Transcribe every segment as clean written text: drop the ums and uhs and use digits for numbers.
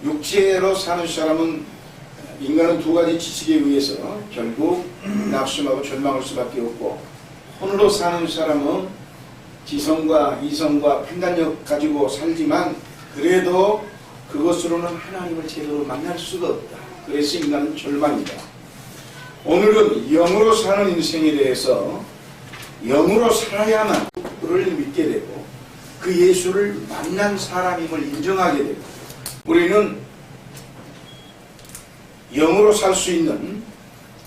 육체로 사는 사람은 인간은 두 가지 지식에 의해서 결국 낙심하고 절망할 수밖에 없고, 혼으로 사는 사람은 지성과 이성과 판단력 가지고 살지만 그래도 그것으로는 하나님을 제대로 만날 수가 없다. 그래서 인간은 절망이다. 오늘은 영으로 사는 인생에 대해서 영으로 살아야만 그를 믿게 되고 그 예수를 만난 사람임을 인정하게 되고, 우리는 영으로 살 수 있는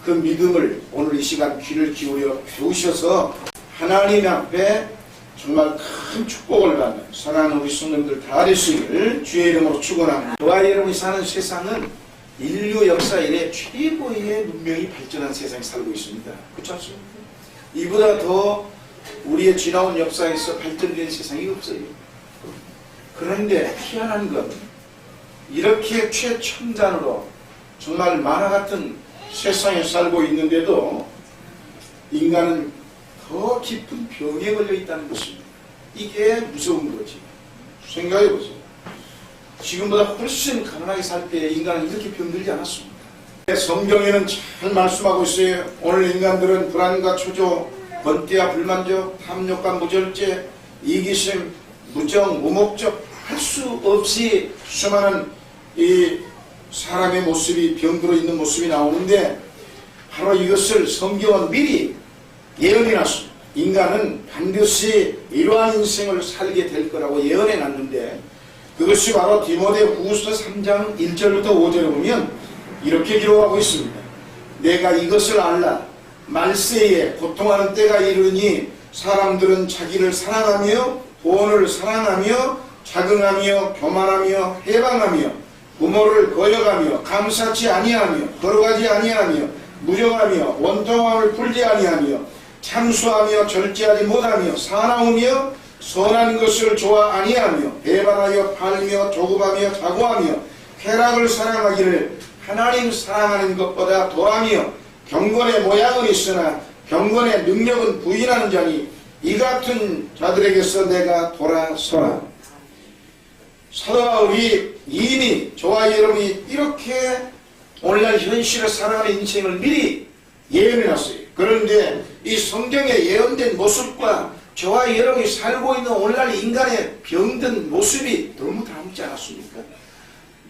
그 믿음을 오늘 이 시간 귀를 기울여 배우셔서 하나님 앞에 정말 큰 축복을 받는 사랑하는 우리 성도님들 다 되시기를 주의 이름으로 축원합니다. 저와 여러분이 사는 세상은 인류 역사 이래 최고의 문명이 발전한 세상에 살고 있습니다. 그렇지 않습니까? 이보다 더 우리의 지나온 역사에서 발전된 세상이 없어요. 그런데 희한한 건 이렇게 최첨단으로 정말 만화 같은 세상에 살고 있는데도 인간은 더 깊은 병에 걸려 있다는 것입니다. 이게 무서운 거지. 생각해 보세요. 지금보다 훨씬 가난하게 살 때 인간은 이렇게 병들지 않았습니다. 성경에는 잘 말씀하고 있어요. 오늘 인간들은 불안과 초조, 번뇌와 불만족, 탐욕과 무절제, 이기심, 무정, 무목적, 할 수 없이 수많은 이 사람의 모습이 병들어 있는 모습이 나오는데, 바로 이것을 성경은 미리 예언해 놨습니다. 인간은 반드시 이러한 인생을 살게 될 거라고 예언해 놨는데, 그것이 바로 디모데후서 3장 1절부터 5절에 보면 이렇게 기록하고 있습니다. 내가 이것을 알라. 말세에 고통하는 때가 이르니 사람들은 자기를 사랑하며 돈을 사랑하며 자긍하며 교만하며 해방하며 부모를 거역하며 감사치 아니하며 거룩하지 아니하며 무정하며 원통함을 풀지 아니하며 참수하며 절제하지 못하며 사나우며 선한 것을 좋아 아니하며 배반하여 팔며 조급하며 자고하며 쾌락을 사랑하기를 하나님 사랑하는 것보다 더하며 경건의 모양은 있으나 경건의 능력은 부인하는 자니 이 같은 자들에게서 내가 돌아서라. 사도 바울이 이미 저와 여러분이 이렇게 오늘날 현실을 살아가는 인생을 미리 예언해놨어요. 그런데 이 성경에 예언된 모습과 저와 여러분이 살고 있는 오늘날 인간의 병든 모습이 너무 닮지 않았습니까?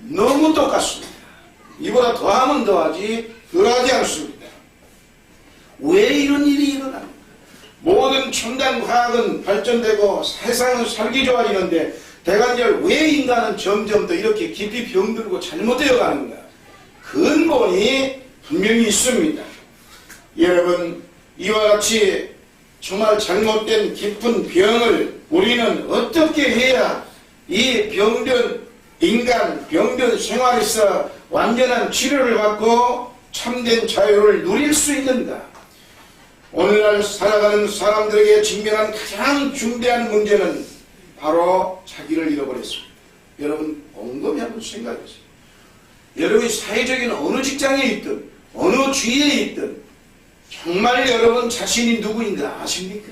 너무 똑같습니다. 이보다 더하면 더하지 덜하지 않습니다. 왜 이런 일이 일어납니까? 모든 첨단 과학은 발전되고 세상은 살기 좋아지는데 대간절 왜 인간은 점점 더 이렇게 깊이 병들고 잘못되어 가는가? 근본이 분명히 있습니다. 여러분, 이와 같이 정말 잘못된 깊은 병을 우리는 어떻게 해야 이 병든 인간, 병든 생활에서 완전한 치료를 받고 참된 자유를 누릴 수 있는가? 오늘날 살아가는 사람들에게 직면한 가장 중대한 문제는 바로 자기를 잃어버렸습니다. 여러분 곰곰이 한번 생각해보세요. 여러분이 사회적인 어느 직장에 있든 어느 주위에 있든 정말 여러분 자신이 누구인가 아십니까?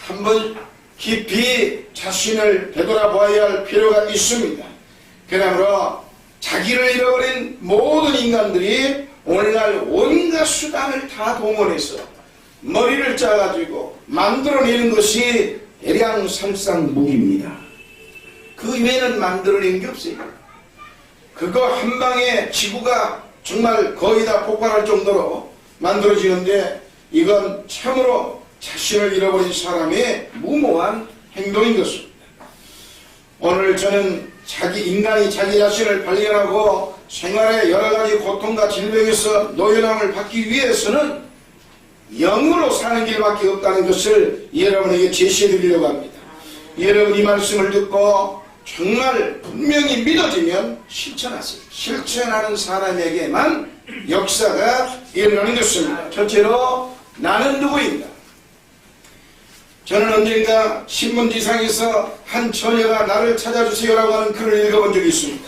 한번 깊이 자신을 되돌아봐야 할 필요가 있습니다. 그러므로 자기를 잃어버린 모든 인간들이 오늘날 온갖 수단을 다 동원해서 머리를 짜가지고 만들어내는 것이 대량살상 무기입니다. 그 외에는 만들어낸 게 없어요. 그거 한 방에 지구가 정말 거의 다 폭발할 정도로 만들어지는데 이건 참으로 자신을 잃어버린 사람의 무모한 행동인 것입니다. 오늘 저는 인간이 자기 자신을 발견하고 생활의 여러가지 고통과 질병에서 노연함을 받기 위해서는 영으로 사는 길밖에 없다는 것을 여러분에게 제시해 드리려고 합니다. 여러분 이 말씀을 듣고 정말 분명히 믿어지면 실천하세요. 실천하는 사람에게만 역사가 일어나는 것입니다. 첫째로 나는 누구인가? 저는 언젠가 신문지상에서 한 처녀가 나를 찾아주세요라고 하는 글을 읽어본 적이 있습니다.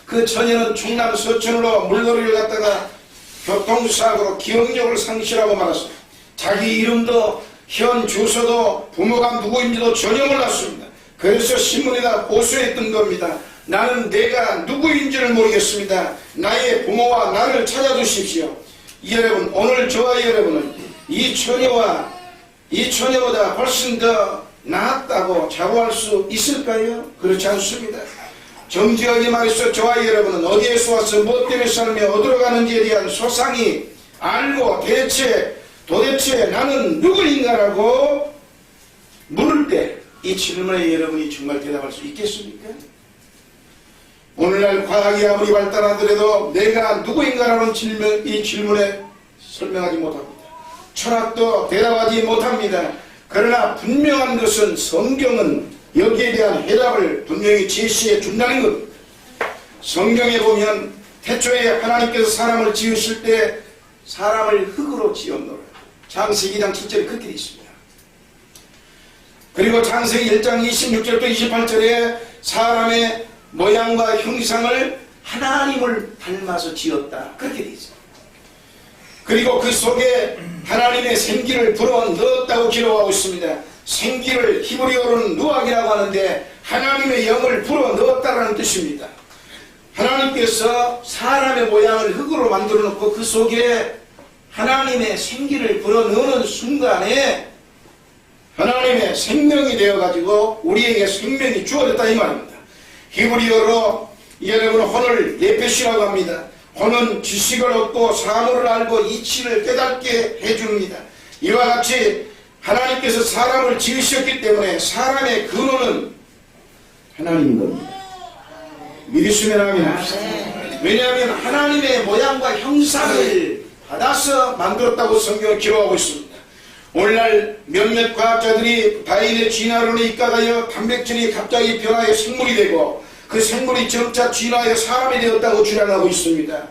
그 처녀는 충남 서천으로 물놀이를 갔다가 교통사고로 기억력을 상실하고 말았어요. 자기 이름도 현 주소도 부모가 누구인지도 전혀 몰랐습니다. 그래서 신문에다 고소했던 겁니다. 나는 내가 누구인지를 모르겠습니다. 나의 부모와 나를 찾아주십시오. 여러분, 오늘 저와 여러분은 이 처녀보다 훨씬 더 낫다고 자부할 수 있을까요? 그렇지 않습니다. 정직하게 말해서 저와 여러분은 어디에서 와서 무엇 때문에 살며 어디로 가는지에 대한 소상히 알고 도대체 나는 누구인가라고 물을 때 이 질문에 여러분이 정말 대답할 수 있겠습니까? 오늘날 과학이 아무리 발달하더라도 내가 누구인가라는 이 질문에 설명하지 못합니다. 철학도 대답하지 못합니다. 그러나 분명한 것은 성경은 여기에 대한 해답을 분명히 제시해 준다는 겁니다. 성경에 보면 태초에 하나님께서 사람을 지으실 때 사람을 흙으로 지었노라. 창세기 2장 7절에 그렇게 되어 있습니다. 그리고 창세기 1장 26절부터 28절에 사람의 모양과 형상을 하나님을 닮아서 지었다. 그렇게 되어 있습니다. 그리고 그 속에 하나님의 생기를 불어넣었다고 기록하고 있습니다. 생기를 히브리어로는 누악이라고 하는데 하나님의 영을 불어넣었다는 뜻입니다. 하나님께서 사람의 모양을 흙으로 만들어 놓고 그 속에 하나님의 생기를 불어넣는 순간에 하나님의 생명이 되어가지고 우리에게 생명이 주어졌다 이 말입니다. 히브리어로 여러분 혼을 네페시라고 합니다. 혼은 지식을 얻고 사물을 알고 이치를 깨닫게 해줍니다. 이와 같이 하나님께서 사람을 지으셨기 때문에 사람의 근원은 하나님인 겁니다. 믿으시면 아멘. 왜냐하면 하나님의 모양과 형상을 받아서 만들었다고 성경을 기록하고 있습니다. 오늘날 몇몇 과학자들이 다인의 진화론에 입각하여 단백질이 갑자기 변화해 생물이 되고 그 생물이 점차 진화해 사람이 되었다고 주장하고 있습니다.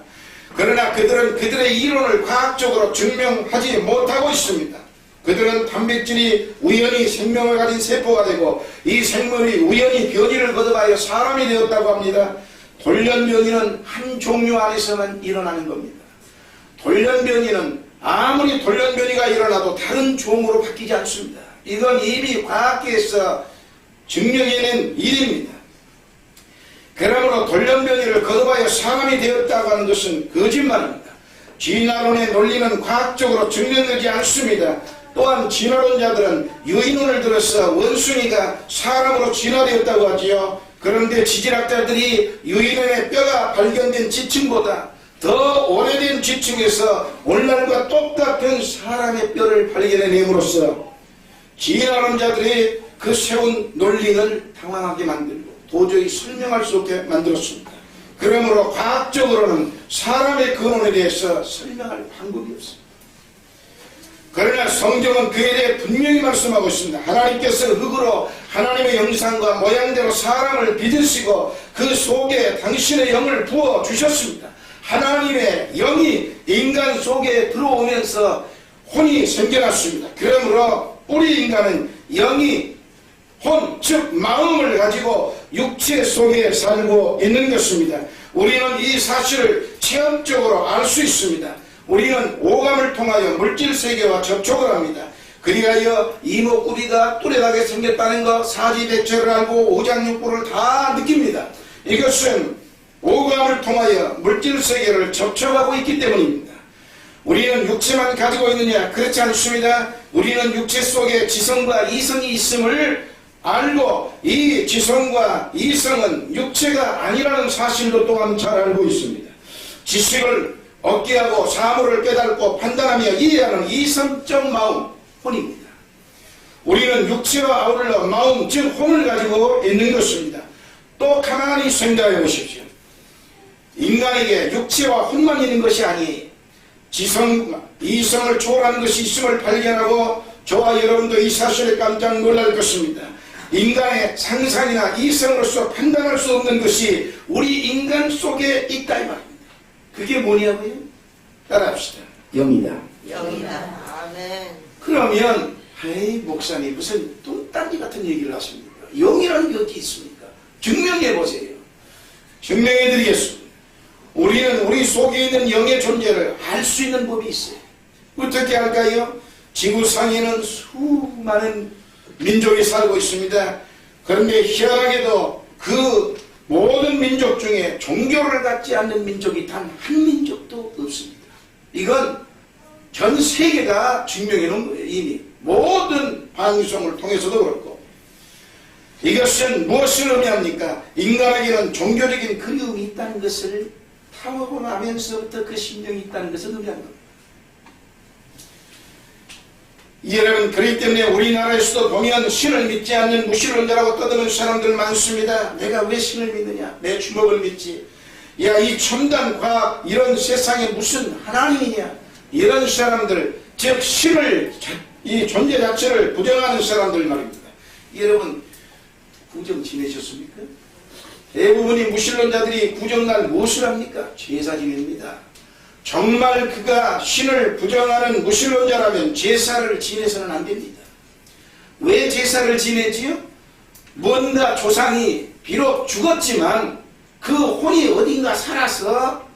그러나 그들은 그들의 이론을 과학적으로 증명하지 못하고 있습니다. 그들은 단백질이 우연히 생명을 가진 세포가 되고 이 생물이 우연히 변이를 거듭하여 사람이 되었다고 합니다. 돌연변이는 한 종류 안에서만 일어나는 겁니다. 돌연변이는 아무리 돌연변이가 일어나도 다른 종으로 바뀌지 않습니다. 이건 이미 과학계에서 증명해낸 일입니다. 그러므로 돌연변이를 거듭하여 사람이 되었다고 하는 것은 거짓말입니다. 진화론의 논리는 과학적으로 증명되지 않습니다. 또한 진화론자들은 유인론을 들어서 원숭이가 사람으로 진화되었다고 하지요. 그런데 지질학자들이 유인론의 뼈가 발견된 지층보다 더 오래된 지층에서 오늘날과 똑같은 사람의 뼈를 발견해냄으로써 진화론자들이 그 세운 논리를 당황하게 만들고 도저히 설명할 수 없게 만들었습니다. 그러므로 과학적으로는 사람의 근원에 대해서 설명할 방법이 없습니다. 그러나 성경은 그에 대해 분명히 말씀하고 있습니다. 하나님께서 흙으로 하나님의 형상과 모양대로 사람을 빚으시고 그 속에 당신의 영을 부어주셨습니다. 하나님의 영이 인간 속에 들어오면서 혼이 생겨났습니다. 그러므로 우리 인간은 영이 혼, 즉 마음을 가지고 육체 속에 살고 있는 것입니다. 우리는 이 사실을 체험적으로 알 수 있습니다. 우리는 오감을 통하여 물질세계와 접촉을 합니다. 그리하여 이목구비가 뚜렷하게 생겼다는 것, 사지백체를 알고 오장육부를 다 느낍니다. 이것은 오감을 통하여 물질세계를 접촉하고 있기 때문입니다. 우리는 육체만 가지고 있느냐? 그렇지 않습니다. 우리는 육체 속에 지성과 이성이 있음을 알고 이 지성과 이성은 육체가 아니라는 사실도 또한 잘 알고 있습니다. 지식을 얻게 하고 사물을 깨닫고 판단하며 이해하는 이성적 마음, 혼입니다. 우리는 육체와 아울러 마음, 즉 혼을 가지고 있는 것입니다. 또 가만히 생각해 보십시오. 인간에게 육체와 혼만 있는 것이 아니에요. 지성과 이성을 초월하는 것이 있음을 발견하고 저와 여러분도 이 사실에 깜짝 놀랄 것입니다. 인간의 상상이나 이성으로서 판단할 수 없는 것이 우리 인간 속에 있다 이 말입니다. 그게 뭐냐고요? 따라합시다. 영이다. 영이다. 아멘. 그러면 에이 목사님 무슨 뚱딴지 같은 얘기를 하십니까? 영이라는 게 어디 있습니까? 증명해 보세요. 증명해 드리겠습니다. 우리는 우리 속에 있는 영의 존재를 알 수 있는 법이 있어요. 어떻게 할까요? 지구상에는 수많은 민족이 살고 있습니다. 그런데 희한하게도 그 모든 민족 중에 종교를 갖지 않는 민족이 단 한 민족도 없습니다. 이건 전 세계가 증명해 놓은 거예요. 이미 모든 방송을 통해서도 그렇고. 이것은 무엇을 의미합니까? 인간에게는 종교적인 그리움이 있다는 것을 탐하고 나면서부터 그 심령이 있다는 것을 의미하는 겁니다. 여러분, 그렇기 때문에 우리나라에서도 보면 신을 믿지 않는 무신론자라고 떠드는 사람들 많습니다. 내가 왜 신을 믿느냐? 내 주먹을 믿지. 야, 이 첨단 과학, 이런 세상에 무슨 하나님이냐? 이런 사람들, 즉 신을, 이 존재 자체를 부정하는 사람들 말입니다. 여러분, 구정 지내셨습니까? 대부분이 무신론자들이 구정날 무엇을 합니까? 제사 지냅니다. 정말 그가 신을 부정하는 무신론자라면 제사를 지내서는 안 됩니다. 왜 제사를 지내지요? 뭔가 조상이 비록 죽었지만 그 혼이 어딘가 살아서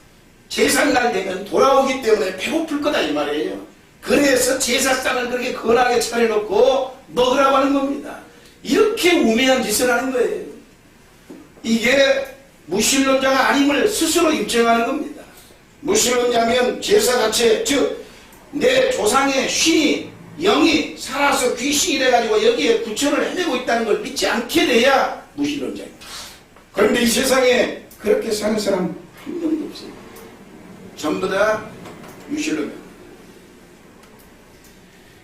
제삿날 되면 돌아오기 때문에 배고플 거다 이 말이에요. 그래서 제사상을 그렇게 거나게 차려놓고 먹으라고 하는 겁니다. 이렇게 우매한 짓을 하는 거예요. 이게 무신론자가 아님을 스스로 입증하는 겁니다. 무신론자면 제사 자체, 즉 내 조상의 신이, 영이 살아서 귀신이 돼가지고 여기에 부처를 해내고 있다는 걸 믿지 않게 돼야 무신론자입니다. 그런데 이 세상에 그렇게 사는 사람 한 명도 없어요. 전부 다 무신론자.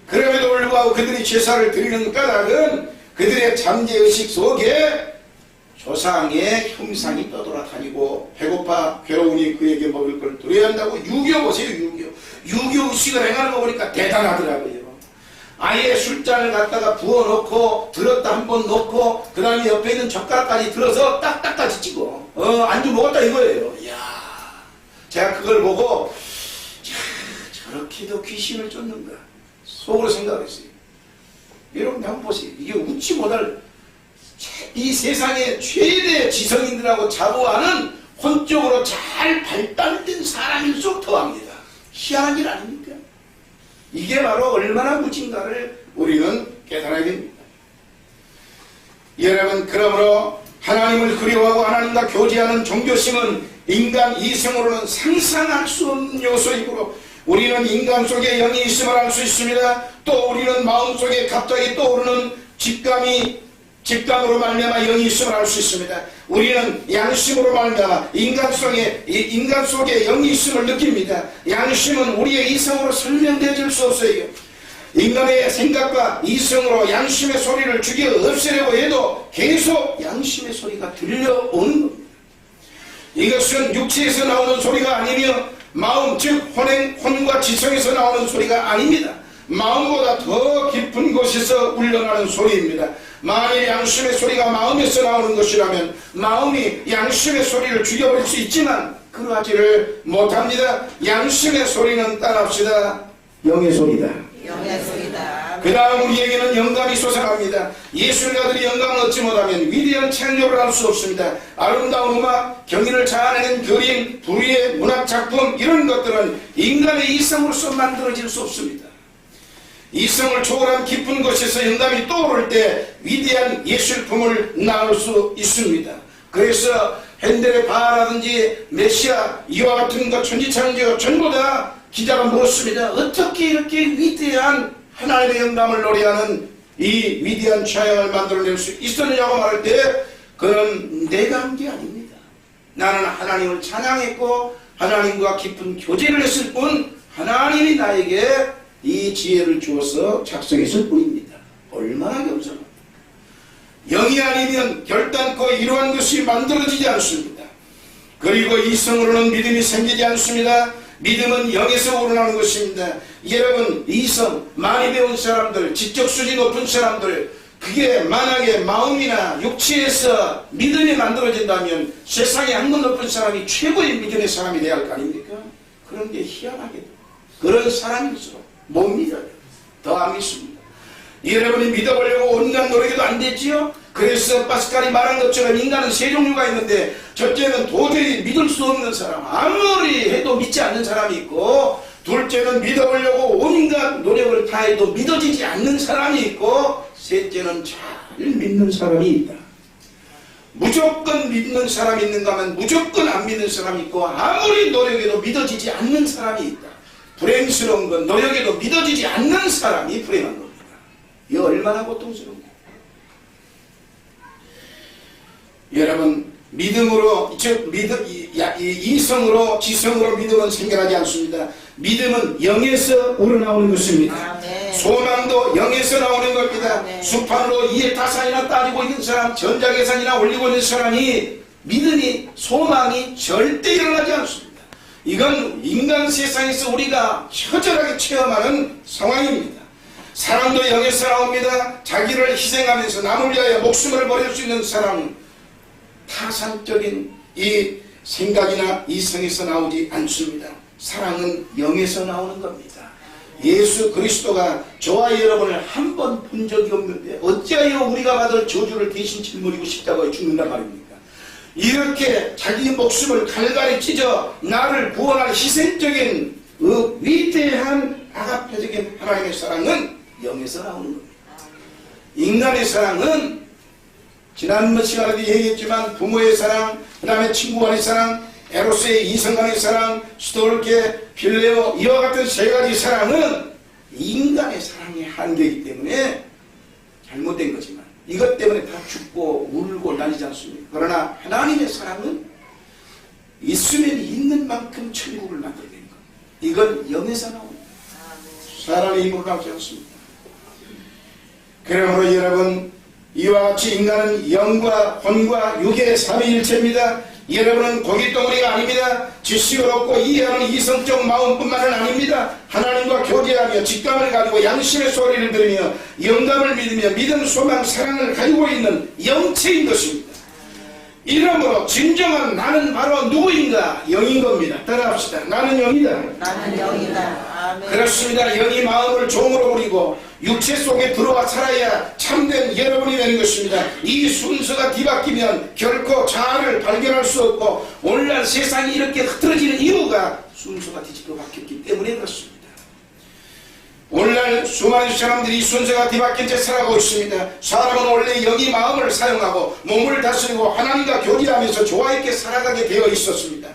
그럼에도 불구하고 그들이 제사를 드리는 까닭은 그들의 잠재의식 속에 조상의 형상이 떠돌아다니고 배고파 괴로우니 그에게 먹을 걸 드려야 한다고. 유교 보세요. 유교 의식을 행하는 거 보니까 대단하더라고요. 아예 술잔을 갖다가 부어놓고 들었다 한 번 놓고 그 다음에 옆에 있는 젓가락까지 들어서 딱딱까지 찍어 안주 먹었다 이거예요. 이야, 제가 그걸 보고 저렇게도 귀신을 쫓는가 속으로 생각했어요. 여러분 한번 보세요. 이게 웃지 못할 이 세상의 최대 지성인들하고 자부하는 혼적으로 잘 발달된 사람일수록 더합니다. 희한한 일 아닙니까? 이게 바로 얼마나 무진가를 우리는 깨달아야 됩니다. 여러분, 그러므로 하나님을 그리워하고 하나님과 교제하는 종교심은 인간 이성으로는 상상할 수 없는 요소이므로 우리는 인간 속에 영이 있음을 알 수 있습니다. 또 우리는 마음속에 갑자기 떠오르는 직감으로 말미암아 영이 있음을 알 수 있습니다. 우리는 양심으로 말미암아 인간 속에 영이 있음을 느낍니다. 양심은 우리의 이성으로 설명되어질 수 없어요. 인간의 생각과 이성으로 양심의 소리를 죽여 없애려고 해도 계속 양심의 소리가 들려오는 겁니다. 이것은 육체에서 나오는 소리가 아니며 마음, 즉 혼과 지성에서 나오는 소리가 아닙니다. 마음보다 더 깊은 곳에서 울려나는 소리입니다. 만일 양심의 소리가 마음에서 나오는 것이라면 마음이 양심의 소리를 죽여버릴 수 있지만 그러하지를 못합니다. 양심의 소리는 따라합시다. 영의 소리다. 영의 소리다. 그 다음 우리에게는 영감이 솟아납니다. 예술가들이 영감을 얻지 못하면 위대한 창조를 할 수 없습니다. 아름다운 음악, 경의를 자아내는 그림, 불의의 문학작품, 이런 것들은 인간의 이성으로서 만들어질 수 없습니다. 이성을 초월한 깊은 곳에서 영감이 떠오를 때 위대한 예술품을 낳을 수 있습니다. 그래서 핸델의 바라든지 메시아, 이와 같은 것, 천지창조 전부 다 기자가 물었습니다. 어떻게 이렇게 위대한 하나님의 영감을 노래하는 이 위대한 찬양을 만들어낼 수 있었느냐고 말할 때 그는 내가 한 게 아닙니다. 나는 하나님을 찬양했고 하나님과 깊은 교제를 했을 뿐 하나님이 나에게 이 지혜를 주어서 작성했을 뿐입니다. 얼마나 겸손합니까? 영이 아니면 결단코 이러한 것이 만들어지지 않습니다. 그리고 이성으로는 믿음이 생기지 않습니다. 믿음은 영에서 우러나는 것입니다. 여러분, 이성, 많이 배운 사람들, 지적 수준이 높은 사람들, 그게 만약에 마음이나 육체에서 믿음이 만들어진다면 세상에 한번 높은 사람이 최고의 믿음의 사람이 되어야 할 거 아닙니까? 그런데 희한하게도 그런 사람일수록 못 믿어요. 더 안 믿습니다. 여러분이 믿어보려고 온갖 노력해도 안 되지요? 그래서 파스칼이 말한 것처럼 인간은 세 종류가 있는데 첫째는 도저히 믿을 수 없는 사람, 아무리 해도 믿지 않는 사람이 있고, 둘째는 믿어보려고 온갖 노력을 다해도 믿어지지 않는 사람이 있고, 셋째는 잘 믿는 사람이 있다. 무조건 믿는 사람이 있는가 하면 무조건 안 믿는 사람이 있고, 아무리 노력해도 믿어지지 않는 사람이 있다. 불행스러운 건 노력해도 믿어지지 않는 사람이 불행한 겁니다. 이거 얼마나 고통스러운가. 여러분, 믿음으로, 즉 이성으로 지성으로 믿음은 생겨나지 않습니다. 믿음은 영에서 우러나오는 것입니다. 아멘. 소망도 영에서 나오는 겁니다. 아멘. 수판으로 이해타산이나 따지고 있는 사람, 전자계산이나 올리고 있는 사람이 믿음이, 소망이 절대 일어나지 않습니다. 이건 인간 세상에서 우리가 처절하게 체험하는 상황입니다. 사랑도 영에서 나옵니다. 자기를 희생하면서 남을 위하여 목숨을 버릴 수 있는 사랑은 타산적인 이 생각이나 이성에서 나오지 않습니다. 사랑은 영에서 나오는 겁니다. 예수 그리스도가 저와 여러분을 한 번 본 적이 없는데 어찌하여 우리가 받을 저주를 대신 짊어지고 십자가에 죽는단 말입니까? 이렇게 자기 목숨을 갈갈이 찢어 나를 구원할 희생적인 그 위대한 아가페적인 하나님의 사랑은 영에서 나오는 겁니다. 인간의 사랑은 지난번 시간에도 얘기했지만 부모의 사랑, 그 다음에 친구 간의 사랑, 에로스의 이성 간의 사랑, 스톨케, 필레오, 이와 같은 세 가지 사랑은 인간의 사랑의 한계이기 때문에 잘못된 거지만 이것 때문에 다 죽고 울고 난리지 않습니까? 그러나 하나님의 사랑은 있으면 있는 만큼 천국을 만들어내는 겁니다. 이건 영에서 나옵니다. 사람의 힘으로 나오지 않습니다. 그러므로 여러분, 이와 같이 인간은 영과魂과 육의 삼위일체입니다. 여러분은 고깃덩어리가 아닙니다. 지식을 얻고 이해하는 이성적 마음뿐만은 아닙니다. 하나님과 교제하며 직감을 가지고 양심의 소리를 들으며 영감을 믿으며 믿음, 소망, 사랑을 가지고 있는 영체인 것입니다. 이러므로 진정한 나는 바로 누구인가? 영인 겁니다. 따라합시다. 나는 영이다. 나는 영이다. 아멘. 그렇습니다. 영이 마음을 종으로 부리고 육체 속에 들어와 살아야 참된 여러분이 되는 것입니다. 이 순서가 뒤바뀌면 결코 자아를 발견할 수 없고 오늘날 세상이 이렇게 흐트러지는 이유가 순서가 뒤집어 바뀌었기 때문에 그렇습니다. 오늘날 수많은 사람들이 순서가 뒤바뀐 채 살아가고 있습니다. 사람은 원래 영이 마음을 사용하고 몸을 다스리고 하나님과 교제하면서 조화 있게 살아가게 되어 있었습니다.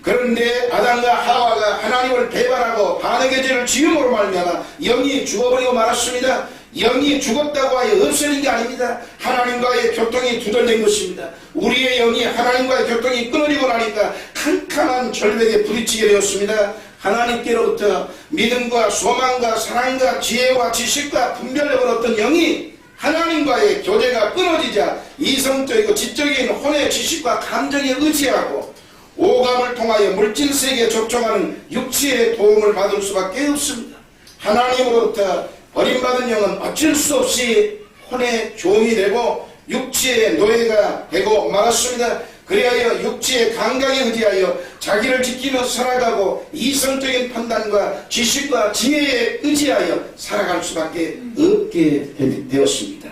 그런데 아담과 하와가 하나님을 배반하고 반역의 죄를 지음으로 말미암아 영이 죽어버리고 말았습니다. 영이 죽었다고 하여 없어진 게 아닙니다. 하나님과의 교통이 두절된 것입니다. 우리의 영이 하나님과의 교통이 끊어지고 나니까 캄캄한 절벽에 부딪히게 되었습니다. 하나님께로부터 믿음과 소망과 사랑과 지혜와 지식과 분별력을 얻던 영이 하나님과의 교제가 끊어지자 이성적이고 지적인 혼의 지식과 감정에 의지하고 오감을 통하여 물질세계에 접촉하는 육체의 도움을 받을 수밖에 없습니다. 하나님으로부터 버림받은 영은 어쩔 수 없이 혼의 종이 되고 육체의 노예가 되고 말았습니다. 그리하여 육체의 감각에 의지하여 자기를 지키며 살아가고 이성적인 판단과 지식과 지혜에 의지하여 살아갈 수밖에 없게 되었습니다.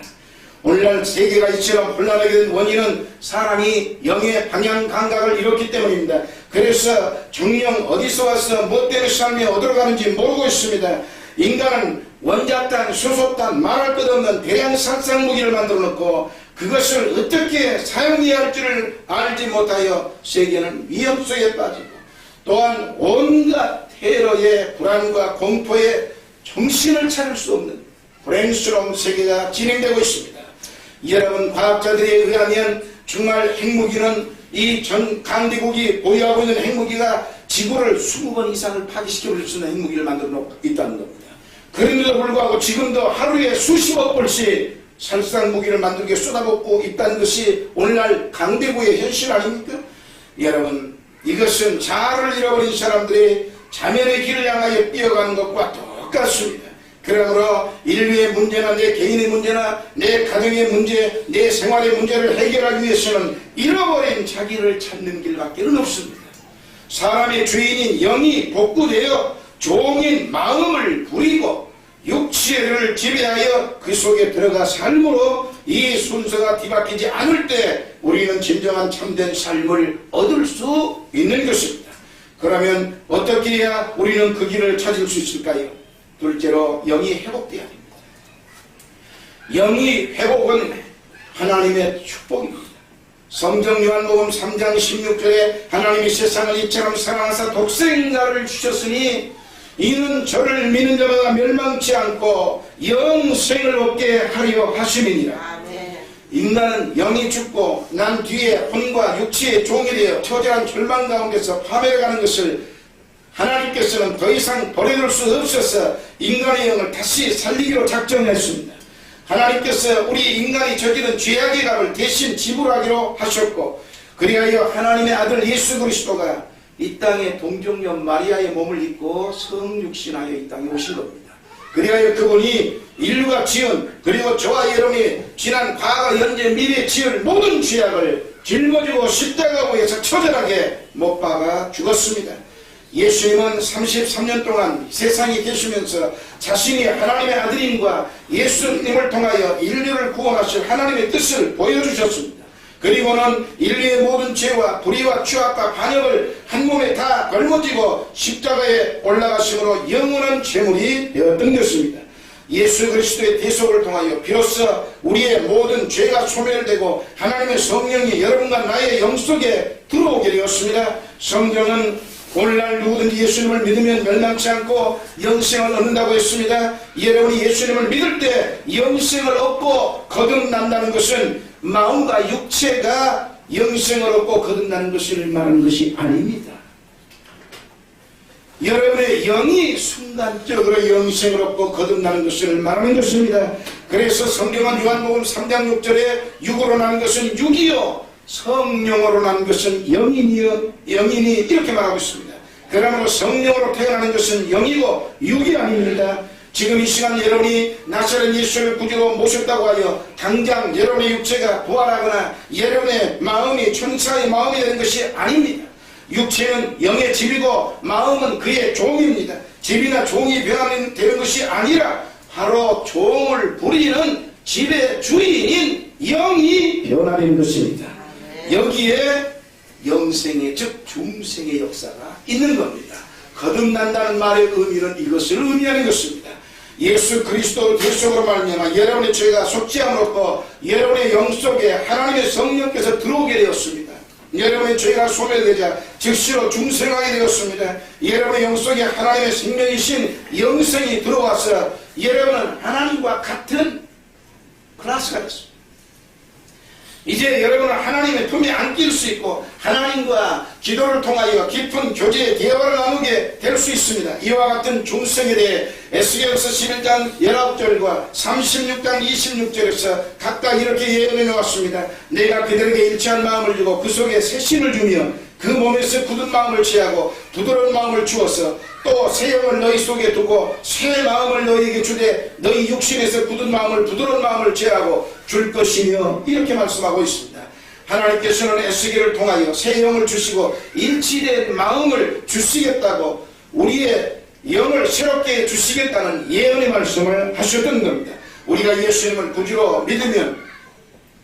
오늘날 세계가 이처럼 혼란하게 된 원인은 사람이 영의 방향 감각을 잃었기 때문입니다. 그래서 정령 어디서 와서 무엇 삶이 어디로 가는지 모르고 있습니다. 인간은 원자탄, 수소탄, 말할 것 없는 대량 살상 무기를 만들어 놓고 그것을 어떻게 사용해야 할지를 알지 못하여 세계는 위험 속에 빠지고 또한 온갖 테러의 불안과 공포에 정신을 차릴 수 없는 불행스러운 세계가 진행되고 있습니다. 여러분, 과학자들에 의하면 정말 핵무기는 이 전 강대국이 보유하고 있는 핵무기가 지구를 20번 이상을 파괴시켜버릴 수 있는 핵무기를 만들어 놓고 있다는 겁니다. 그럼에도 불구하고 지금도 하루에 수십억 불씩 살상 무기를 만들게 쏟아붓고 있다는 것이 오늘날 강대국의 현실 아닙니까? 여러분, 이것은 자아를 잃어버린 사람들이 자멸의 길을 향하여 뛰어가는 것과 똑같습니다. 그러므로 인류의 문제나 내 개인의 문제나 내 가정의 문제, 내 생활의 문제를 해결하기 위해서는 잃어버린 자기를 찾는 길밖에 없습니다. 사람의 주인인 영이 복구되어 종인 마음을 부리고 육체를 지배하여 그 속에 들어가 삶으로 이 순서가 뒤바뀌지 않을 때 우리는 진정한 참된 삶을 얻을 수 있는 것입니다. 그러면 어떻게 해야 우리는 그 길을 찾을 수 있을까요? 둘째로 영이 회복되어야 됩니다. 영이 회복은 하나님의 축복입니다. 성경 요한복음 3장 16절에 하나님이 세상을 이처럼 사랑하사 독생자를 주셨으니 이는 저를 믿는 자마다 멸망치 않고 영생을 얻게 하려 하심이니라. 아멘. 인간은 영이 죽고 난 뒤에 혼과 육체의 종이 되어 처절한 절망 가운데서 파멸해가는 것을 하나님께서는 더 이상 버려둘 수 없어서 인간의 영을 다시 살리기로 작정했습니다. 하나님께서 우리 인간이 저지른 죄악의 값을 대신 지불하기로 하셨고, 그리하여 하나님의 아들 예수 그리스도가 이 땅에 동정녀 마리아의 몸을 입고 성육신하여 이 땅에 오신 겁니다. 그리하여 그분이 인류가 지은, 그리고 저와 여러분이 지난 과거 현재 미래 지을 모든 죄악을 짊어지고 십자가에서 처절하게 못 박아 죽었습니다. 예수님은 33년 동안 세상에 계시면서 자신이 하나님의 아들임과 예수님을 통하여 인류를 구원하실 하나님의 뜻을 보여주셨습니다. 그리고는 인류의 모든 죄와 불의와 추악과 반역을 한 몸에 다 걸머지고 십자가에 올라가심으로 영원한 제물이 되었던 것입니다. 예수 그리스도의 대속을 통하여 비로소 우리의 모든 죄가 소멸되고 하나님의 성령이 여러분과 나의 영속에 들어오게 되었습니다. 성경은 오늘날 누구든지 예수님을 믿으면 멸망치 않고 영생을 얻는다고 했습니다. 여러분이 예수님을 믿을 때 영생을 얻고 거듭난다는 것은 마음과 육체가 영생을 얻고 거듭나는 것을 말하는 것이 아닙니다. 여러분의 영이 순간적으로 영생을 얻고 거듭나는 것을 말하는 것입니다. 그래서 성경은 요한복음 3장 6절에 육으로 난 것은 육이요 성령으로 난 것은 영인이요 영인이 이렇게 말하고 있습니다. 그러므로 성령으로 태어나는 것은 영이고 육이 아닙니다. 지금 이 시간 여러분이 나사렛 예수를 구주로 모셨다고 하여 당장 여러분의 육체가 부활하거나 여러분의 마음이 천사의 마음이 되는 것이 아닙니다. 육체는 영의 집이고 마음은 그의 종입니다. 집이나 종이 변화되는 것이 아니라 바로 종을 부리는 집의 주인인 영이 변화되는 것입니다. 여기에 영생의 즉 중생의 역사가 있는 겁니다. 거듭난다는 말의 의미는 이것을 의미하는 것입니다. 예수 그리스도 대속으로 말미암아 여러분의 죄가 속죄함으로써 여러분의 영속에 하나님의 성령께서 들어오게 되었습니다. 여러분의 죄가 소멸되자 즉시로 중생하게 되었습니다. 여러분의 영속에 하나님의 생명이신 영생이 들어와서 여러분은 하나님과 같은 클래스가 됐습니다. 이제 여러분은 하나님의 품에 안길 수 있고 하나님과 기도를 통하여 깊은 교제의 대화를 나누게 될 수 있습니다. 이와 같은 중생에 대해 에스겔서 11장 19절과 36장 26절에서 각각 이렇게 예언해 놓았습니다. 내가 그들에게 일치한 마음을 주고 그 속에 새 신을 주며 그 몸에서 굳은 마음을 취하고 부드러운 마음을 주어서 또 새 영을 너희 속에 두고 새 마음을 너희에게 주되 너희 육신에서 굳은 마음을 부드러운 마음을 취하고 줄 것이며 이렇게 말씀하고 있습니다. 하나님께서는 에스겔을 통하여 새 영을 주시고 일치된 마음을 주시겠다고 우리의 영을 새롭게 주시겠다는 예언의 말씀을 하셨던 겁니다. 우리가 예수님을 구주로 믿으면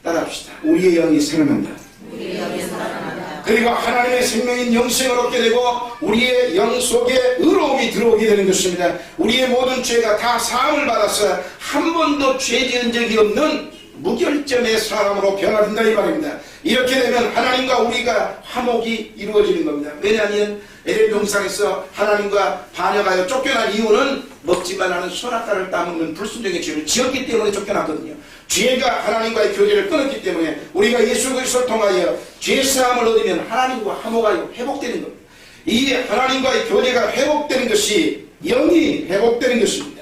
따라합시다. 우리의 영이 살아난다. 우리의 영이 살아난다. 그리고 하나님의 생명인 영생을 얻게 되고 우리의 영 속에 의로움이 들어오게 되는 것입니다. 우리의 모든 죄가 다 사함을 받아서 한 번도 죄 지은 적이 없는 무결점의 사람으로 변화된다 이 말입니다. 이렇게 되면 하나님과 우리가 화목이 이루어지는 겁니다. 왜냐하면 에덴 동산에서 하나님과 반역하여 쫓겨난 이유는 먹지만 않은 선악과를 따먹는 불순종의 죄를 지었기 때문에 쫓겨났거든요. 죄가 하나님과의 교제를 끊었기 때문에 우리가 예수 그리스도를 통하여 죄사함을 얻으면 하나님과 화목하여 회복되는 겁니다. 이 하나님과의 교제가 회복되는 것이 영이 회복되는 것입니다.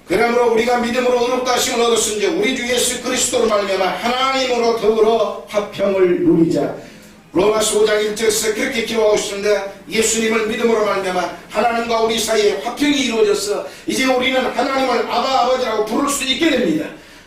그러므로 우리가 믿음으로 의롭다 하심을 얻었은지 우리 주 예수 그리스도로 말미암아 하나님으로 더불어 화평을 누리자. 로마서 5장 1절에서 그렇게 기록하고 있습니다. 예수님을 믿음으로 말미암아 하나님과 우리 사이에 화평이 이루어져서 이제 우리는 하나님을 아바 아버지라고 부를 수 있게 됩니다.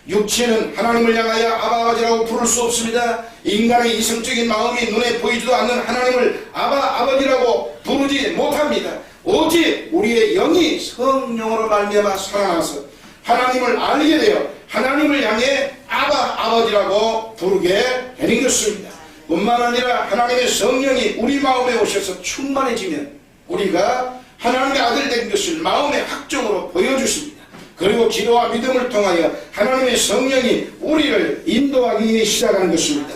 육체는 하나님을 향하여 아바 아버지라고 부를 수 없습니다. 인간의 이성적인 마음이 눈에 보이지도 않는 하나님을 아바 아버지라고 부르지 못합니다. 오직 우리의 영이 성령으로 말미암아 살아나서 하나님을 알게 되어 하나님을 향해 아바 아버지라고 부르게 되는 것입니다. 뿐만 아니라 하나님의 성령이 우리 마음에 오셔서 충만해지면 우리가 하나님의 아들 된 것을 마음의 확정으로 보여주십니다. 그리고 기도와 믿음을 통하여 하나님의 성령이 우리를 인도하기 시작하는 것입니다.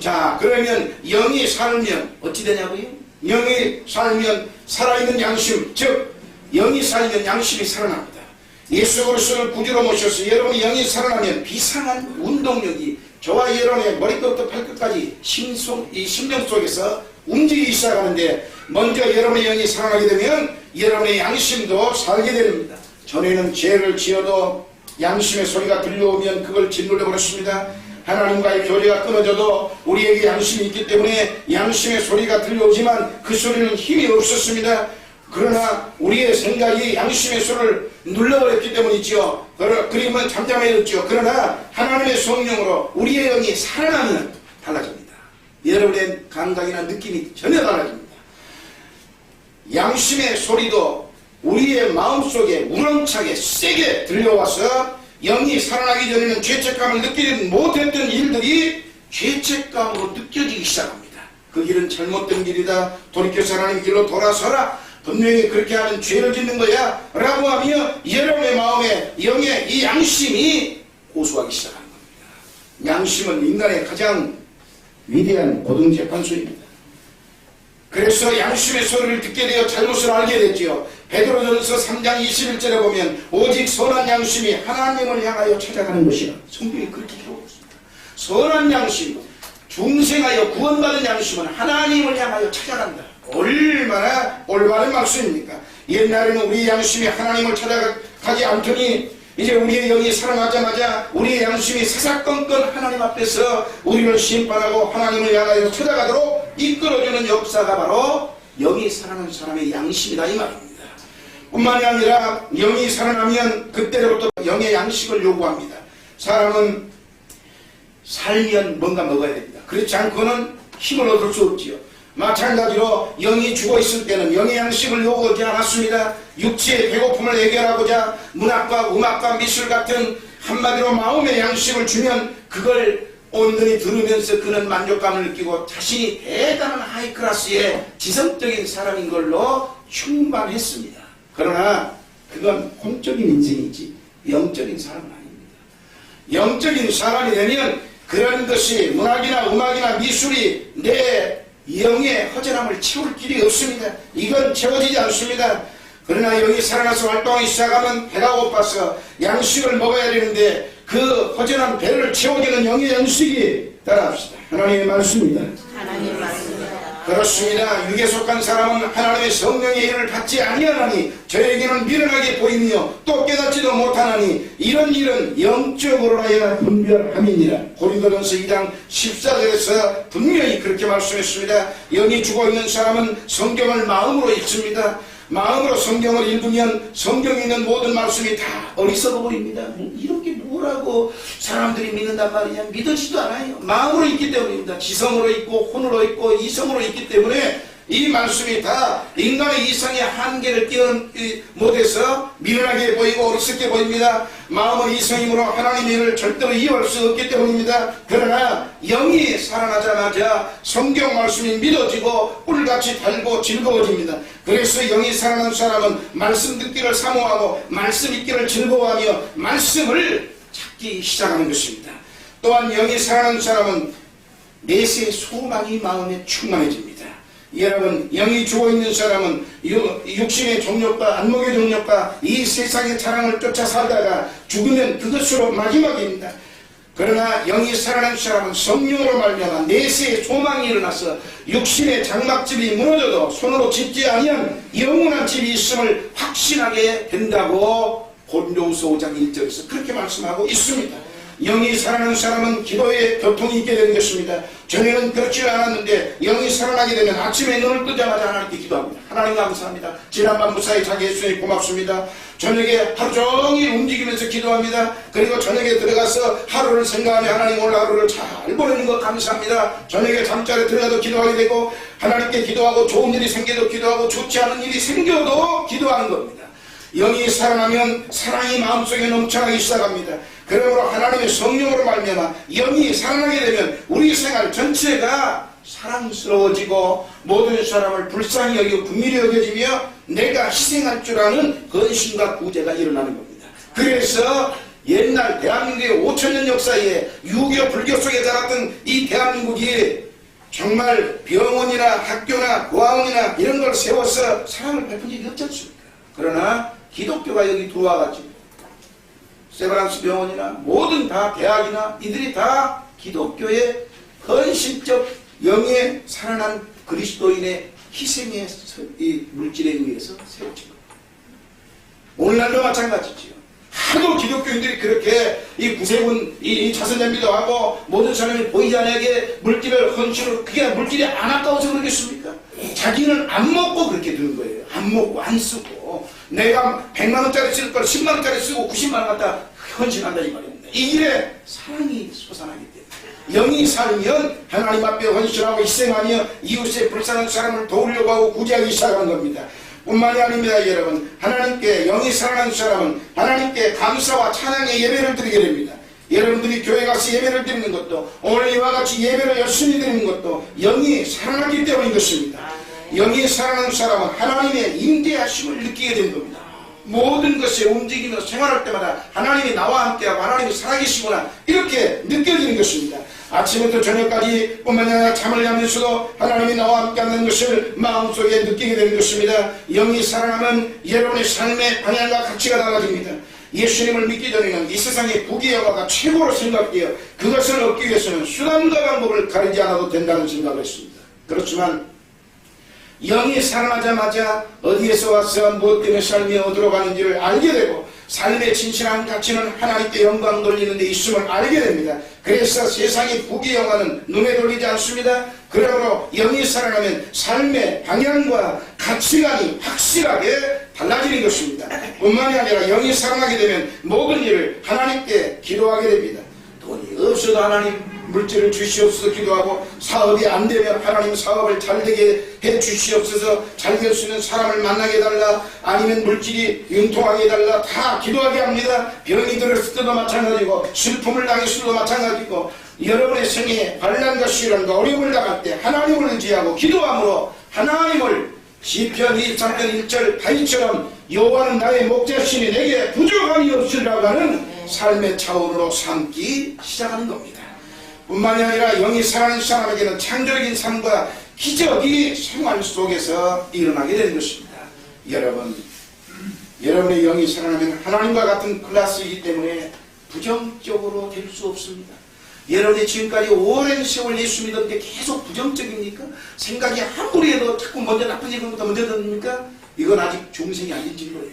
자, 그러면 영이 살면 어찌 되냐고요? 영이 살면 살아있는 양심, 즉 영이 살면 양심이 살아납니다. 예수 그리스도를 구주로 모셔서 여러분이 영이 살아나면 비상한 운동력이 저와 여러분의 머리끝부터 발끝까지 이 심령 속에서 움직이기 시작하는데, 먼저 여러분의 영이 살아나게 되면 여러분의 양심도 살게 됩니다. 전에는 죄를 지어도 양심의 소리가 들려오면 그걸 짓눌러 버렸습니다. 하나님과의 교제가 끊어져도 우리에게 양심이 있기 때문에 양심의 소리가 들려오지만 그 소리는 힘이 없었습니다. 그러나 우리의 생각이 양심의 소리를 눌러버렸기 때문이지요. 그러면 잠잠해졌죠. 그러나 하나님의 성령으로 우리의 영이 살아나면 달라집니다. 여러분의 감각이나 느낌이 전혀 달라집니다. 양심의 소리도 우리의 마음속에 우렁차게 세게 들려와서 영이 살아나기 전에는 죄책감을 느끼지 못했던 일들이 죄책감으로 느껴지기 시작합니다. 그 길은 잘못된 길이다. 돌이켜서 하나님 길로 돌아서라. 분명히 그렇게 하면 죄를 짓는 거야 라고 하며 여러분의 마음에 영의 이 양심이 고소하기 시작하는 겁니다. 양심은 인간의 가장 위대한 고등재판소입니다. 그래서 양심의 소리를 듣게 되어 잘못을 알게 됐지요. 베드로전서 3장 21절에 보면 오직 선한 양심이 하나님을 향하여 찾아가는 것이라 성경이 그렇게 기록하고 있습니다. 선한 양심, 중생하여 구원받은 양심은 하나님을 향하여 찾아간다. 얼마나 올바른 말씀입니까? 옛날에는 우리 양심이 하나님을 찾아가지 않더니 이제 우리의 영이 살아나자마자 우리의 양심이 사사건건 하나님 앞에서 우리를 심판하고 하나님을 향하여 찾아가도록 이끌어주는 역사가 바로 영이 살아나는 사람의 양심이다 이 말입니다. 뿐만이 아니라 영이 살아나면 그때로부터 영의 양식을 요구합니다. 사람은 살면 뭔가 먹어야 됩니다. 그렇지 않고는 힘을 얻을 수 없지요. 마찬가지로 영이 죽어있을 때는 영의 양식을 요구하지 않았습니다. 육체의 배고픔을 해결하고자 문학과 음악과 미술 같은 한마디로 마음의 양식을 주면 그걸 온전히 들으면서 그는 만족감을 느끼고 자신이 대단한 하이클래스의 지성적인 사람인 걸로 충만했습니다. 그러나 그건 공적인 인생이지 영적인 사람은 아닙니다. 영적인 사람이 되면 그런 것이 문학이나 음악이나 미술이 내 영의 허전함을 채울 길이 없습니다. 이건 채워지지 않습니다. 그러나 영이 살아나서 활동하기 시작하면 배가 고파서 양식을 먹어야 되는데 그 허전한 배를 채워주는 영의 양식이 따라합시다. 하나님의 말씀입니다. 하나님 말씀입니다. 그렇습니다. 육에 속한 사람은 하나님의 성령의 일을 받지 아니하나니 저에게는 미련하게 보이며 또 깨닫지도 못하나니 이런 일은 영적으로나야 분별함이니라. 고린도전서 2장 14절에서 분명히 그렇게 말씀했습니다. 영이 죽어있는 사람은 성경을 마음으로 읽습니다. 마음으로 성경을 읽으면 성경에 있는 모든 말씀이 다 어리석어 보입니다. 이렇게 뭐라고 사람들이 믿는단 말이냐. 믿어지도 않아요. 마음으로 읽기 때문입니다. 지성으로 읽고 혼으로 읽고 이성으로 읽기 때문에 이 말씀이 다 인간의 이성의 한계를 못해서 미련하게 보이고 어리석게 보입니다. 마음은 이성이므로 하나님의 일을 절대로 이해할 수 없기 때문입니다. 그러나 영이 살아나자마자 성경 말씀이 믿어지고 꿀같이 달고 즐거워집니다. 그래서 영이 살아난 사람은 말씀 듣기를 사모하고 말씀 읽기를 즐거워하며 말씀을 찾기 시작하는 것입니다. 또한 영이 살아난 사람은 내세의 소망이 마음에 충만해집니다. 여러분, 영이 죽어있는 사람은 육신의 정욕과 안목의 정욕과 이 세상의 자랑을 쫓아 살다가 죽으면 그것으로 마지막입니다. 그러나 영이 살아난 사람은 성령으로 말미암아 내세의 소망이 일어나서 육신의 장막집이 무너져도 손으로 짓지 아니한 영원한 집이 있음을 확신하게 된다고 고린도후서 5장 1절에서 그렇게 말씀하고 있습니다. 영이 살아난 사람은 기도에 교통이 있게 되는 것입니다. 전에는 그렇지 않았는데 영이 살아나게 되면 아침에 눈을 뜨자마자 하나님께 기도합니다. 하나님 감사합니다. 지난밤 무사히 자기 예수님 고맙습니다. 저녁에 하루 종일 움직이면서 기도합니다. 그리고 저녁에 들어가서 하루를 생각하며 하나님 오늘 하루를 잘 보내는 것 감사합니다. 저녁에 잠자리에 들어가도 기도하게 되고 하나님께 기도하고 좋은 일이 생겨도 기도하고 좋지 않은 일이 생겨도 기도하는 겁니다. 영이 살아나면 사랑이 마음속에 넘쳐나기 시작합니다. 그러므로 하나님의 성령으로 말미암아 영이 살아나게 되면 우리 생활 전체가 사랑스러워지고 모든 사람을 불쌍히 여기고 긍휼히 여겨지며 내가 희생할 줄 아는 헌신과 구제가 일어나는 겁니다. 그래서 옛날 대한민국의 5천년 역사에 유교 불교 속에 자랐던 이 대한민국이 정말 병원이나 학교나 고아원이나 이런 걸 세워서 사랑을 베푼 적이 없지 않습니까? 그러나 기독교가 여기 들어와가지고 세브란스 병원이나 모든 다 대학이나 이들이 다 기독교의 헌신적 영에 살아난 그리스도인의 희생의 이 물질에 의해서 세워진 겁니다. 오늘날도 마찬가지지요. 하도 기독교인들이 그렇게 이 구세군 이 자선전비도 하고 모든 사람이 보이지 않게 물질을 헌신을 그게 물질이 안 아까워서 그러겠습니까? 자기는 안 먹고 그렇게 드는 거예요. 안 먹고 안 쓰고 내가 100만원짜리 쓸 걸 10만원짜리 쓰고 90만원 갖다 헌신한다 이 말입니다. 이 일에 사랑이 솟아나기 때문에 영이 살면 하나님 앞에 헌신하고 희생하며 이웃의 불쌍한 사람을 도우려고 하고 구제하기 시작한 겁니다. 뿐만이 아닙니다. 여러분, 하나님께 영이 살아난 사람은 하나님께 감사와 찬양의 예배를 드리게 됩니다. 여러분들이 교회 가서 예배를 드리는 것도 오늘 이와 같이 예배를 열심히 드리는 것도 영이 살아나기 때문인 것입니다. 영이 살아난 사람은 하나님의 임재하심을 느끼게 된 겁니다. 모든 것에 움직이며 생활할 때마다 하나님이 나와 함께하고 하나님이 살아계시구나 이렇게 느껴지는 것입니다. 아침부터 저녁까지 뿐만 아니라 잠을 자면서도 하나님이 나와 함께하는 것을 마음속에 느끼게 되는 것입니다. 영이 살아나면 여러분의 삶의 방향과 가치가 달라집니다. 예수님을 믿기 전에는 이 세상의 부귀 영화가 최고로 생각되어 그것을 얻기 위해서는 수단과 방법을 가리지 않아도 된다는 생각을 했습니다. 그렇지만 영이 살아나자마자 어디에서 와서 무엇 때문에 삶이 어디로 가는지를 알게 되고 삶의 진실한 가치는 하나님께 영광 돌리는 데 있음을 알게 됩니다. 그래서 세상의 부귀 영화는 눈에 돌리지 않습니다. 그러므로 영이 살아나면 삶의 방향과 가치관이 확실하게 달라지는 것입니다. 뿐만이 아니라 영이 살아나게 되면 모든 일을 하나님께 기도하게 됩니다. 돈이 없어도 하나님 물질을 주시옵소서 기도하고 사업이 안 되면 하나님 사업을 잘 되게 해 주시옵소서 잘 될 수 있는 사람을 만나게 해달라 아니면 물질이 융통하게 해달라 다 기도하게 합니다. 병이 들었을 때도 마찬가지고 슬픔을 당했을 때도 마찬가지고 여러분의 생에 반란과 시련과 어려움을 당할 때 하나님을 의지하고 기도함으로 하나님을 시편 23편 1절 다윗처럼 여호와는 나의 목자시니 내게 부족함이 없으리라고 하는 삶의 차원으로 삼기 시작하는 겁니다. 뿐만이 아니라 영이 살아나는 사람에게는 창조적인 삶과 기적이 생활 속에서 일어나게 되는 것입니다. 여러분의 영이 살아나면 하나님과 같은 클래스이기 때문에 부정적으로 될 수 없습니다. 여러분이 지금까지 오랜 세월 예수 믿었는데 계속 부정적입니까? 생각이 아무리 해도 자꾸 먼저 나쁜 일부터 먼저 듭니까? 이건 아직 중생이 아닌 증거예요.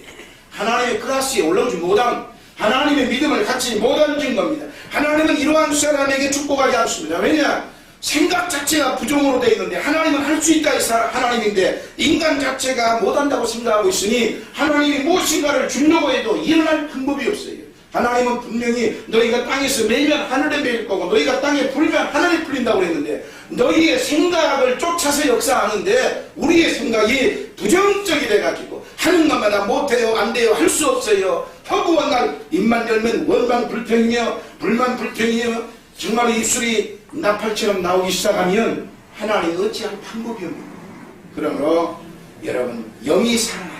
하나님의 클래스에 올라오지 못한 하나님의 믿음을 갖지 못한 증거입니다. 하나님은 이러한 사람에게 축복하지 않습니다. 왜냐? 생각 자체가 부정으로 되어 있는데 하나님은 할 수 있다 해서 하나님인데 인간 자체가 못한다고 생각하고 있으니 하나님이 무엇인가를 주려고 해도 일어날 방법이 없어요. 하나님은 분명히 너희가 땅에서 매이면 하늘에 매일 거고 너희가 땅에 풀면 하늘에 풀린다고 했는데 너희의 생각을 쫓아서 역사하는데 우리의 생각이 부정적이 돼가지고 하는 것마다 못해요 안돼요 할 수 없어요. 허구한 날 입만 열면 원망 불평이며 불만 불평이며 정말 입술이 나팔처럼 나오기 시작하면 하나님이 어찌할 방법이 없는 거예요. 그러므로 여러분 영이 살아나야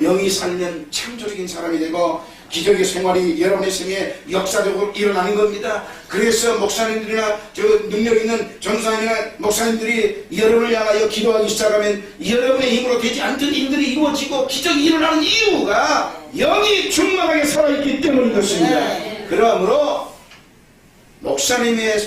돼요. 영이 살면 창조적인 사람이 되고 기적의 생활이 여러분의 생에 역사적으로 일어나는 겁니다. 그래서 목사님들이나 저 능력 있는 전사님이나 목사님들이 여러분을 향하여 기도하기 시작하면 여러분의 힘으로 되지 않던 일들이 이루어지고 기적이 일어나는 이유가 영이 충만하게 살아있기 때문인 것입니다. 그러므로 목사님의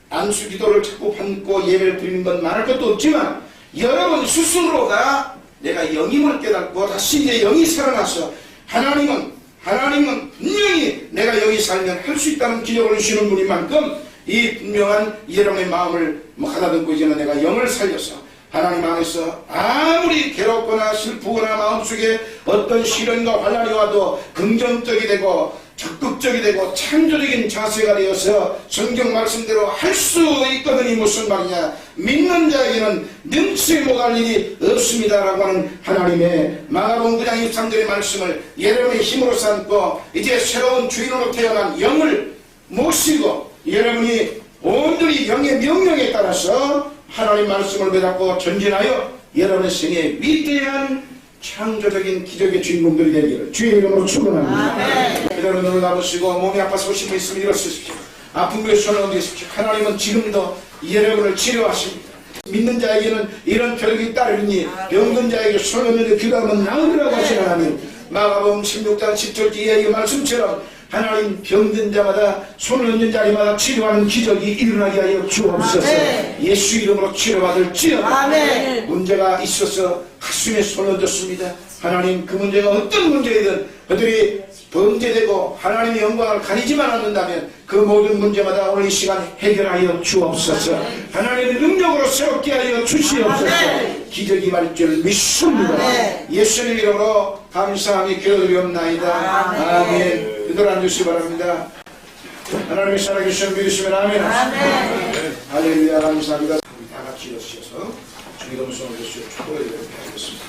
안수 기도를 자꾸 받고 예배를 드리는 건 말할 것도 없지만 여러분 스스로가 내가 영임을 깨닫고 다시 내 영이 살아나서 하나님은 분명히 내가 여기 살면 할 수 있다는 기적을 주시는 분인 만큼 이 분명한 여러분의 마음을 가다듬고 이제는 내가 영을 살려서 하나님 안에서 아무리 괴롭거나 슬프거나 마음속에 어떤 시련과 환난이 와도 긍정적이 되고 적극적이 되고 창조적인 자세가 되어서 성경 말씀대로 할 수 있거든. 이 무슨 말이냐? 믿는 자에게는 능치 못할 일이 없습니다라고 하는 하나님의 마가복음 9장 23절의 말씀을 여러분의 힘으로 삼고 이제 새로운 주인으로 태어난 영을 모시고 여러분이 온전히 영의 명령에 따라서 하나님 말씀을 붙잡고 전진하여 여러분의 생에 위대한 창조적인 기적의 주인공들이 되기를 주의 이름으로 축원합니다. 그대로 눈을 감으시고 몸이 아파서 오신 분 있으면 일어서십시오. 아픈 분의 손을 얹으십시오. 하나님은 지금도 여러분을 치료하십니다. 믿는 자에게는 이런 혈기 따르니 병든 자에게 손을 얹는 기도하면 나으리라고 하신 하나님, 마가복음 16장 10절 뒤에 이 말씀처럼 하나님 병든 자마다 손을 얹는 자리마다 치료하는 기적이 일어나게 하여 주옵소서. 예수 이름으로 치료받을지어다. 문제가 있어서 가슴에 손을 얹었습니다. 하나님, 그 문제가 어떤 문제이든 그들이 범죄되고 하나님의 영광을 가리지만 않는다면 그 모든 문제마다 오늘 이 시간 해결하여 주옵소서. 하나님의 능력으로 새롭게 하여 주시옵소서. 기적이 말 줄 믿습니다. 예수님 이름으로 감사함이 기도드리옵나이다. 아멘. 그들 앉으시기 바랍니다. 하나님의 살아계신 믿으시면 아멘. 할렐루야. 감사합니다. 다 같이 일어서셔서 주기도문 손을 드시고 축복을 드리도록 하겠습니다.